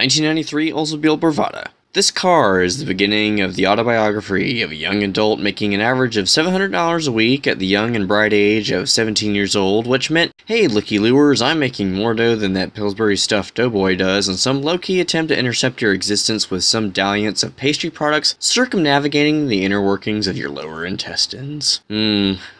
1993 Oldsmobile Bravada. This car is the beginning of the autobiography of a young adult making an average of $700 a week at the young and bright age of 17 years old, which meant, hey looky-loos, I'm making more dough than that Pillsbury stuffed doughboy does in some low-key attempt to intercept your existence with some dalliance of pastry products circumnavigating the inner workings of your lower intestines.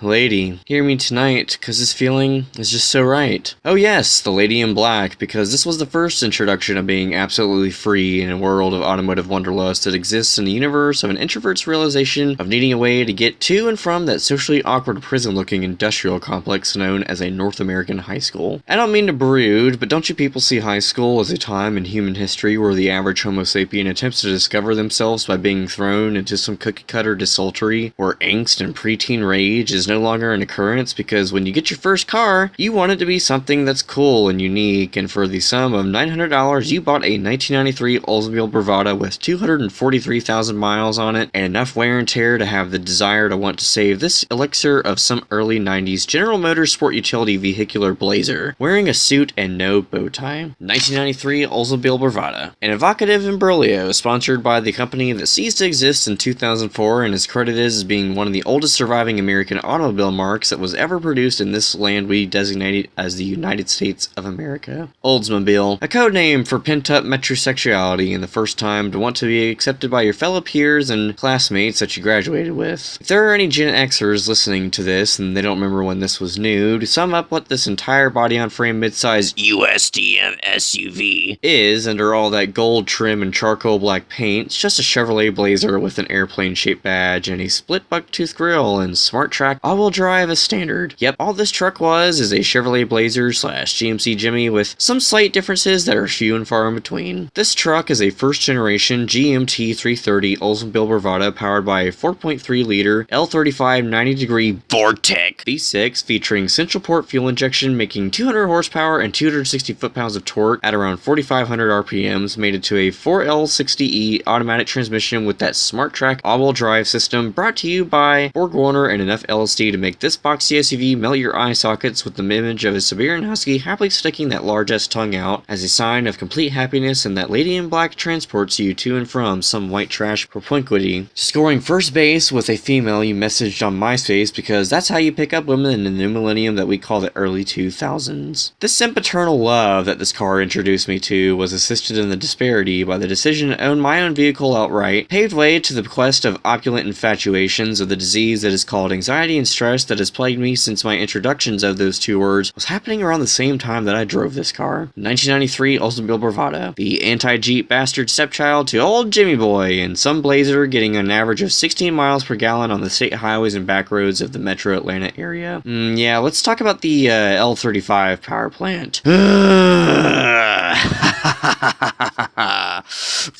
Lady, hear me tonight, cause this feeling is just so right. Oh yes, the lady in black, because this was the first introduction of being absolutely free in a world of automotive wanderlust that exists in the universe of an introvert's realization of needing a way to get to and from that socially awkward prison-looking industrial complex known as a North American high school. I don't mean to brood, but don't you people see high school as a time in human history where the average homo sapien attempts to discover themselves by being thrown into some cookie-cutter desultory, where angst and preteen rage is no longer an occurrence because when you get your first car, you want it to be something that's cool and unique, and for the sum of $900, you bought a 1993 Oldsmobile Bravada with 243,000 miles on it and enough wear and tear to have the desire to want to save this elixir of some early 90s General Motors sport utility vehicular blazer, wearing a suit and no bow tie. 1993 Oldsmobile Bravada, an evocative imbroglio sponsored by the company that ceased to exist in 2004 and is credited as being one of the oldest surviving American automobile marks that was ever produced in this land we designate as the United States of America. Oldsmobile, a code name for pent-up metrosexuality and the first time to want to be accepted by your fellow peers and classmates that you graduated with. If there are any Gen Xers listening to this and they don't remember when this was new, to sum up what this entire body-on-frame midsize USDM SUV is under all that gold trim and charcoal black paint, it's just a Chevrolet Blazer with an airplane-shaped badge and a split bucktooth grille and smart track all-wheel drive as standard. Yep, all this truck was is a Chevrolet Blazer / GMC Jimmy with some slight differences that are few and far in between. This truck is a first-generation GMT 330 Oldsmobile Bravada powered by a 4.3-liter L35 90-degree Vortec V6 featuring central port fuel injection, making 200 horsepower and 260 foot-pounds of torque at around 4,500 RPMs, mated to a 4L60E automatic transmission with that smart track all-wheel drive system, brought to you by BorgWarner and enough LSD to make this boxy SUV melt your eye sockets with the image of a Siberian Husky happily sticking that large-ass tongue out as a sign of complete happiness, and that lady in black transports you to and from some white trash propinquity, scoring first base with a female you messaged on MySpace because that's how you pick up women in the new millennium that we call the early 2000s. This sempiternal love that this car introduced me to was assisted in the disparity by the decision to own my own vehicle outright, paved way to the quest of opulent infatuations of the disease that is called anxiety and stress that has plagued me since my introductions of those two words was happening around the same time that I drove this car. 1993 Oldsmobile Bravada, the anti-Jeep bastard stepchild to old Jimmy Boy and some Blazer, getting an average of 16 miles per gallon on the state highways and back roads of the metro Atlanta area. Yeah, let's talk about the L35 power plant.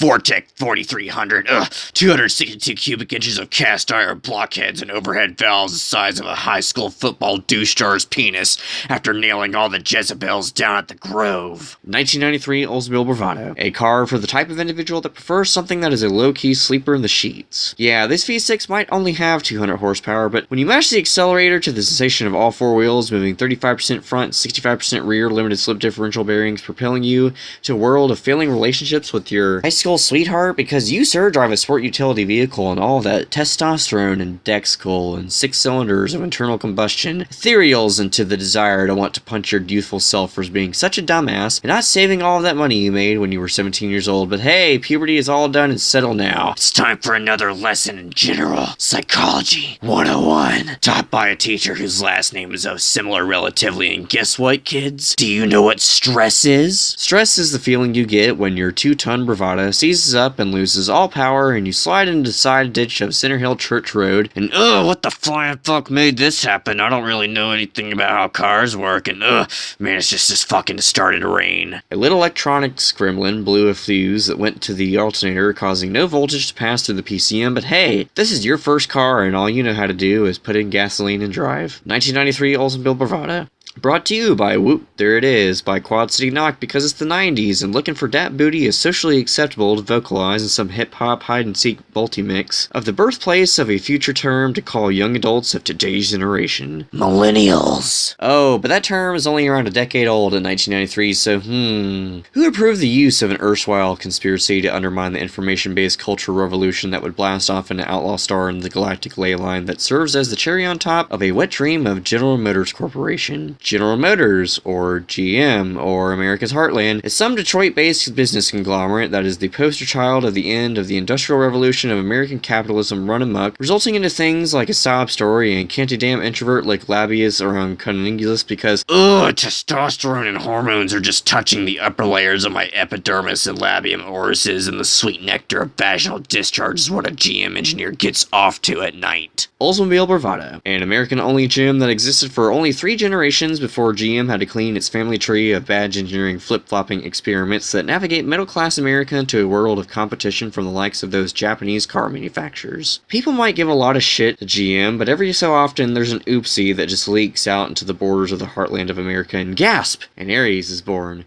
Vortec 4300, 262 cubic inches of cast iron blockheads and overhead valves the size of a high school football douche star's penis after nailing all the Jezebels down at the Grove. 1993 Oldsmobile Bravada, a car for the type of individual that prefers something that is a low-key sleeper in the sheets. Yeah, this V6 might only have 200 horsepower, but when you mash the accelerator to the sensation of all four wheels moving 35% front, 65% rear, limited slip differential bearings, propelling you to a world of failing relationships with your high school sweetheart because you, sir, drive a sport utility vehicle and all that testosterone and Dexcol and 6 cylinders of internal combustion ethereals into the desire to want to punch your youthful self for being such a dumbass and not saving all of that money you made when you were 17 years old. But hey, puberty is all done and settled now. It's time for another lesson in general psychology 101, taught by a teacher whose last name is of similar relatively. And guess what, kids? Do you know what stress is? Stress is the feeling you get when your 2-ton Bravada seizes up and loses all power and you slide into the side ditch of Center Hill Church Road and what the flying fuck made this happen? I don't really know anything about how cars work and man, it's just fucking starting to rain. A little electronics gremlin blew a fuse that went to the alternator, causing no voltage to pass through the PCM, but hey, this is your first car and all you know how to do is put in gasoline and drive. 1993 Oldsmobile Bravada. Brought to you by Whoop, there it is, by Quad City Knock, because it's the 90s and looking for dat booty is socially acceptable to vocalize in some hip-hop hide-and-seek multi-mix of the birthplace of a future term to call young adults of today's generation. Millennials. Oh, but that term is only around a decade old in 1993, so who approved the use of an erstwhile conspiracy to undermine the information-based cultural revolution that would blast off an outlaw star in the galactic ley line that serves as the cherry on top of a wet dream of General Motors Corporation? General Motors, or GM, or America's Heartland, is some Detroit-based business conglomerate that is the poster child of the end of the Industrial Revolution of American capitalism run amok, resulting into things like a sob story and can't a damn introvert like Labius around Cunnilingus because, ugh, testosterone and hormones are just touching the upper layers of my epidermis and labium orifices, and the sweet nectar of vaginal discharge is what a GM engineer gets off to at night. Oldsmobile Bravada, an American-only gym that existed for only 3 generations before GM had to clean its family tree of badge engineering flip-flopping experiments that navigate middle-class America into a world of competition from the likes of those Japanese car manufacturers. People might give a lot of shit to GM, but every so often there's an oopsie that just leaks out into the borders of the heartland of America and gasp! An Aries is born.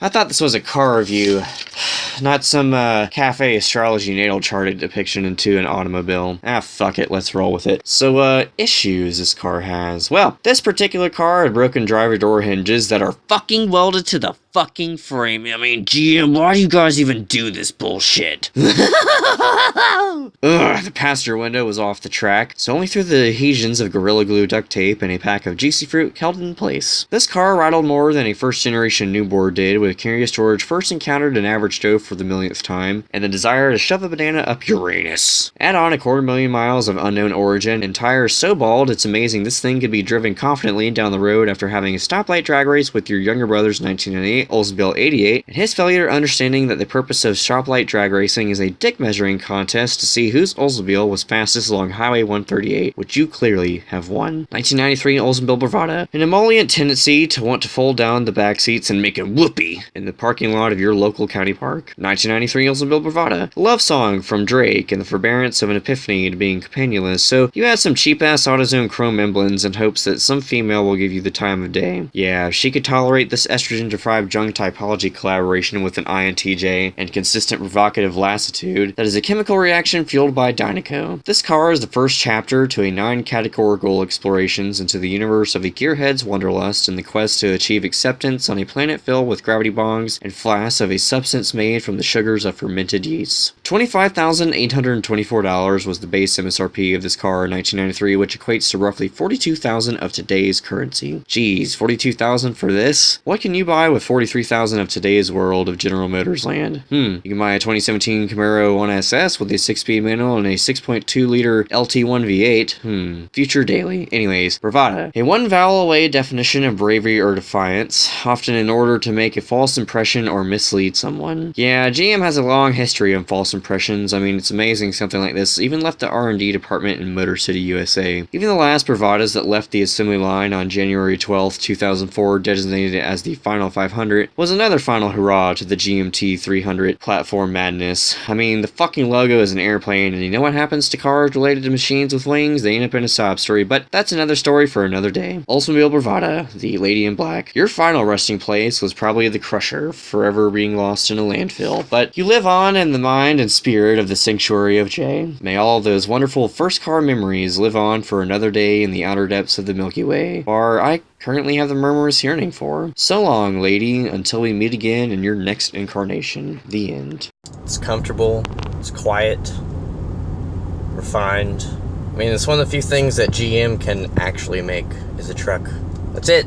I thought this was a car review, not some cafe astrology natal charted depiction into an automobile. Ah, fuck it, let's roll with it. So, issues this car has. Well, this particular car had broken driver door hinges that are fucking welded to the fucking frame. I mean, GM, why do you guys even do this bullshit? Ugh, the passenger window was off the track, so only through the adhesions of Gorilla Glue duct tape and a pack of juicy fruit held in place. This car rattled more than a first-generation newborn did, with carrier storage first encountered an average Joe for the millionth time, and the desire to shove a banana up Uranus. Add on 250,000 miles of unknown origin, and tires so bald it's amazing this thing could be driven confidently down the road after having a stoplight drag race with your younger brother's 1998 Oldsmobile 88, and his failure understanding that the purpose of stoplight drag racing is a dick measuring contest to see whose Oldsmobile was fastest along Highway 138, which you clearly have won. 1993 Oldsmobile Bravada, an emollient tendency to want to fold down the back seats and make a whoopee in the parking lot of your local county park. 1993 Oldsmobile Bravada, a love song from Drake and the forbearance of an epiphany to being companionless, so you add some cheap-ass AutoZone chrome emblems in hopes that some female will give you the time of day. Yeah, if she could tolerate this estrogen-deprived junk typology collaboration with an INTJ and consistent provocative lassitude, that is a chemical reaction fueled by Dynaco. This car is the first chapter to a 9-categorical explorations into the universe of a gearhead's wanderlust in the quest to achieve acceptance on a planet filled with gravity bongs and flasks of a substance made from the sugars of fermented yeast. $25,824 was the base MSRP of this car in 1993, which equates to roughly $42,000 of today's currency. Geez, $42,000 for this? What can you buy with $43,000 of today's world of General Motors land? You can buy a 2017 Camaro 1SS with a 6-speed manual and a 6.2-liter LT1 V8. Future daily. Anyways, Bravada. A one-vowel away definition of bravery or defiance, often in order to make a false impression or mislead someone. Yeah, GM has a long history of false impressions. I mean, it's amazing something like this even left the R&D department in Motor City, USA. Even the last Bravadas that left the assembly line on January 12, 2004, designated as the Final 500, was another final hurrah to the GMT 300 platform madness. I mean, the fucking logo is an airplane, and you know what happens to cars related to machines with wings? They end up in a sob story, but that's another story for another day. Oldsmobile Bravada, the lady in black. Your final resting place was probably the Crusher, forever being lost in a landfill, but you live on in the mind and spirit of the sanctuary of J. May all those wonderful first car memories live on for another day in the outer depths of the Milky Way, or I currently have the murmurous yearning for. So long, lady, until we meet again in your next incarnation. The end. It's comfortable, it's quiet, refined. I mean, it's one of the few things that GM can actually make is a truck. That's it.